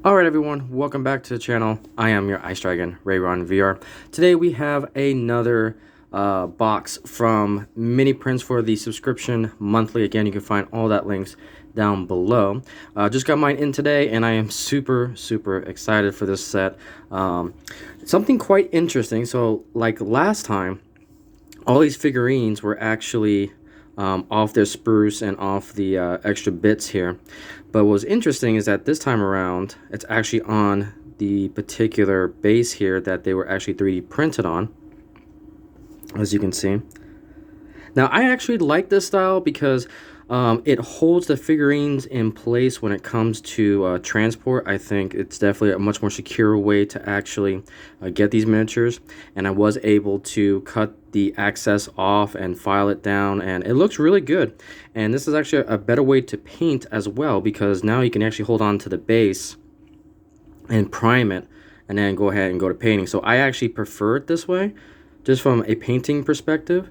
Alright everyone, welcome back to the channel. I am your Ice Dragon, Rayron VR. Today we have another box from Miniprints for the subscription monthly. Again, you can find all that links down below. Just got mine in today and I am super excited for this set. Something quite interesting. So like last time, all these figurines were actually off their spruce and off the extra bits here. But what's interesting is that this time around, it's actually on the particular base here that they were actually 3D printed on, as you can see. Now, I actually like this style because it holds the figurines in place when it comes to transport. I think it's definitely a much more secure way to actually get these miniatures. And I was able to cut the access off and file it down, and it looks really good. And this is actually a better way to paint as well, because now you can actually hold on to the base and prime it and then go ahead and go to painting. So I actually prefer it this way, just from a painting perspective.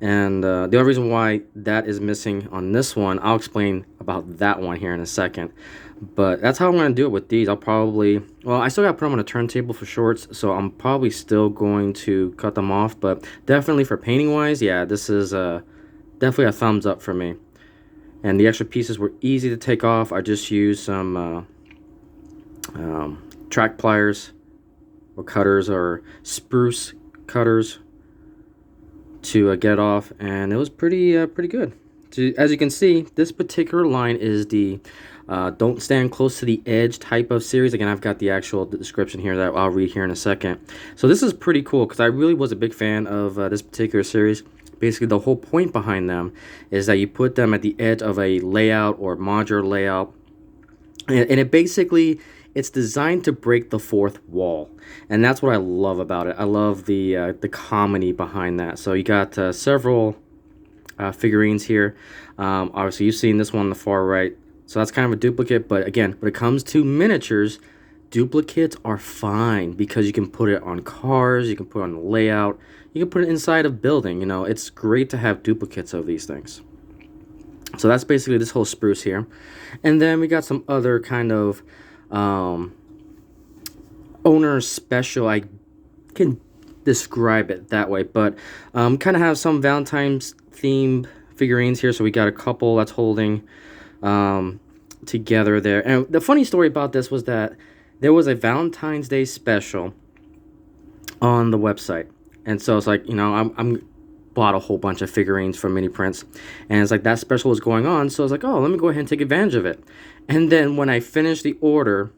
And the only reason why that is missing on this one, I'll explain about that one here in a second. But that's how I'm going to do it with these. I'll probably, well, I still got to put them on a turntable for shorts, so I'm probably still going to cut them off. But definitely for painting wise, yeah, this is definitely a thumbs up for me. And the extra pieces were easy to take off. I just used some track pliers or cutters or spruce cutters to get off, and it was pretty good. So, as you can see, this particular line is the don't stand close to the edge type of series. Again, I've got the actual description here that I'll read here in a second. So this is pretty cool because I really was a big fan of this particular series. Basically, the whole point behind them is that you put them at the edge of a layout or modular layout, and it basically, it's designed to break the fourth wall, and that's what I love about it. I love the comedy behind that. So you got several figurines here. Obviously, you've seen this one on the far right. So that's kind of a duplicate, but again, when it comes to miniatures, duplicates are fine because you can put it on cars, you can put it on the layout, you can put it inside a building. You know, it's great to have duplicates of these things. So that's basically this whole spruce here. And then we got some other kind of owner special, I can describe it that way, but kind of have some Valentine's themed figurines here. So we got a couple that's holding together there. And the funny story about this was that there was a Valentine's Day special on the website, and so it's like, you know, I'm bought a whole bunch of figurines from Miniprints, and it's like that special was going on, so I was like, oh, let me go ahead and take advantage of it. And then when I finished the order,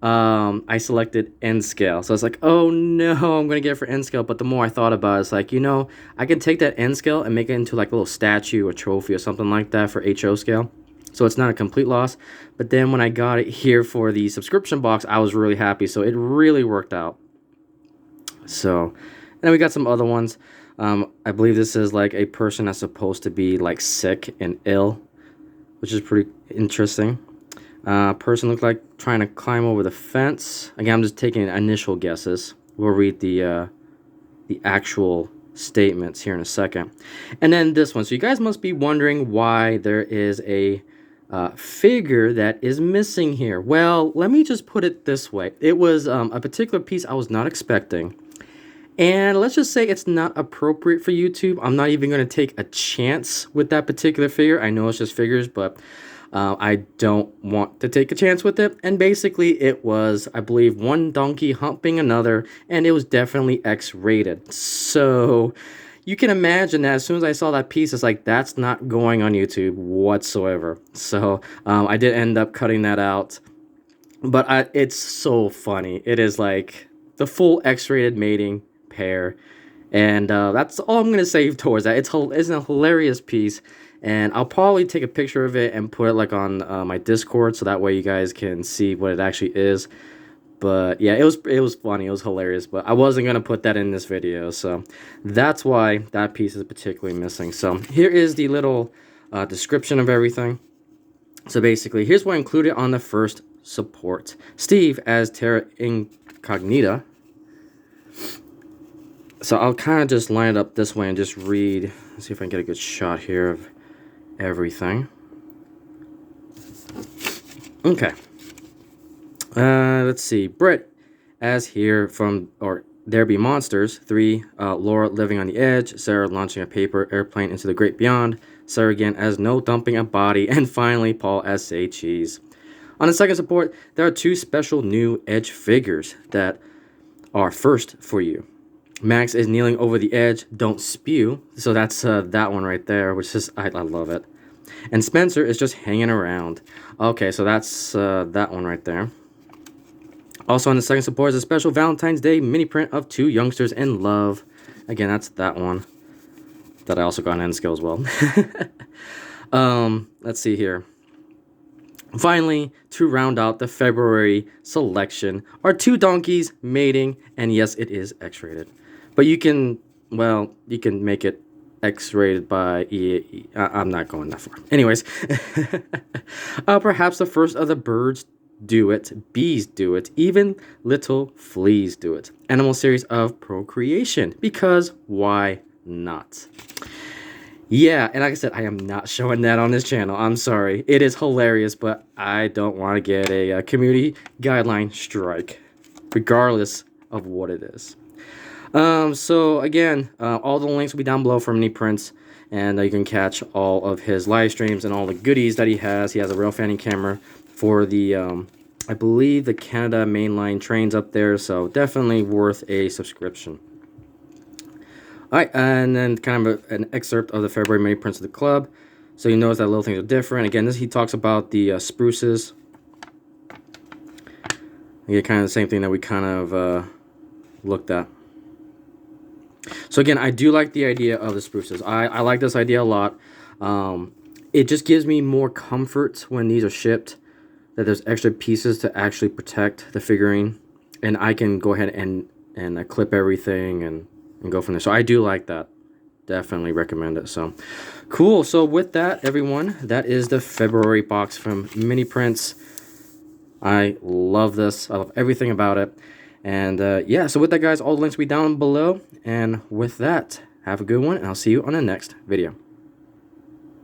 I selected N scale. So I was like, oh no, I'm gonna get it for N scale. But the more I thought about it, it's like, you know, I can take that N scale and make it into like a little statue or trophy or something like that for HO scale. So it's not a complete loss. But then when I got it here for the subscription box, I was really happy. So it really worked out. So, and then we got some other ones. I believe this is like a person that's supposed to be like sick and ill, which is pretty interesting. Person looked like trying to climb over the fence. Again, I'm just taking initial guesses. We'll read the actual statements here in a second. And then this one. So you guys must be wondering why there is a figure that is missing here. Well, let me just put it this way. It was a particular piece I was not expecting. And let's just say it's not appropriate for YouTube. I'm not even going to take a chance with that particular figure. I know it's just figures, but I don't want to take a chance with it. And basically it was, I believe, one donkey humping another, and it was definitely X-rated. So you can imagine that as soon as I saw that piece, it's like, that's not going on YouTube whatsoever. So I did end up cutting that out. But it's so funny. It is like the full X-rated mating pair. And that's all I'm going to say towards that. It's a hilarious piece. And I'll probably take a picture of it and put it like on my Discord, so that way you guys can see what it actually is. But yeah, it was funny, it was hilarious, but I wasn't gonna put that in this video, so that's why that piece is particularly missing. So here is the little description of everything. So basically, here's what I included on the first support: Steve as Terra Incognita. So I'll kind of just line it up this way and just read. Let's see if I can get a good shot here of everything. Okay. Let's see. Britt as here from, or There Be Monsters. 3, Laura living on the edge. Sarah launching a paper airplane into the great beyond. Sarah again as No Dumping a Body. And finally, Paul as Say Cheese. On the second support, there are 2 special new edge figures that are first for you. Max is kneeling over the edge, don't spew. So that's that one right there, which is, I love it. And Spencer is just hanging around. Okay, so that's that one right there. Also on the second support is a special Valentine's Day mini print of 2 youngsters in love. Again, that's that one that I also got an N skill as well. Let's see here. Finally, to round out the February selection are 2 donkeys mating, and yes, it is X-rated. But you can, well, you can make it X-rated by I'm not going that far. Anyways, perhaps the first of the birds do it, bees do it, even little fleas do it. Animal series of procreation, because why not? Yeah, and like I said, I am not showing that on this channel. I'm sorry. It is hilarious, but I don't want to get a community guideline strike, regardless of what it is. So again, all the links will be down below for Miniprints, and you can catch all of his live streams and all the goodies that he has. He has a real fanny camera for the, I believe the Canada mainline trains up there, so definitely worth a subscription. Alright, and then kind of an excerpt of the February Miniprints of the club. So you notice that little things are different. Again, he talks about the spruces. Again, kind of the same thing that we kind of looked at. So again, I do like the idea of the spruces. I like this idea a lot. It just gives me more comfort when these are shipped, that there's extra pieces to actually protect the figurine. And I can go ahead and clip everything and go from there. So I do like that. Definitely recommend it. So cool. So with that, everyone, that is the February box from Miniprints. I love this. I love everything about it. And yeah, so with that, guys, all the links will be down below. And with that, have a good one, and I'll see you on the next video.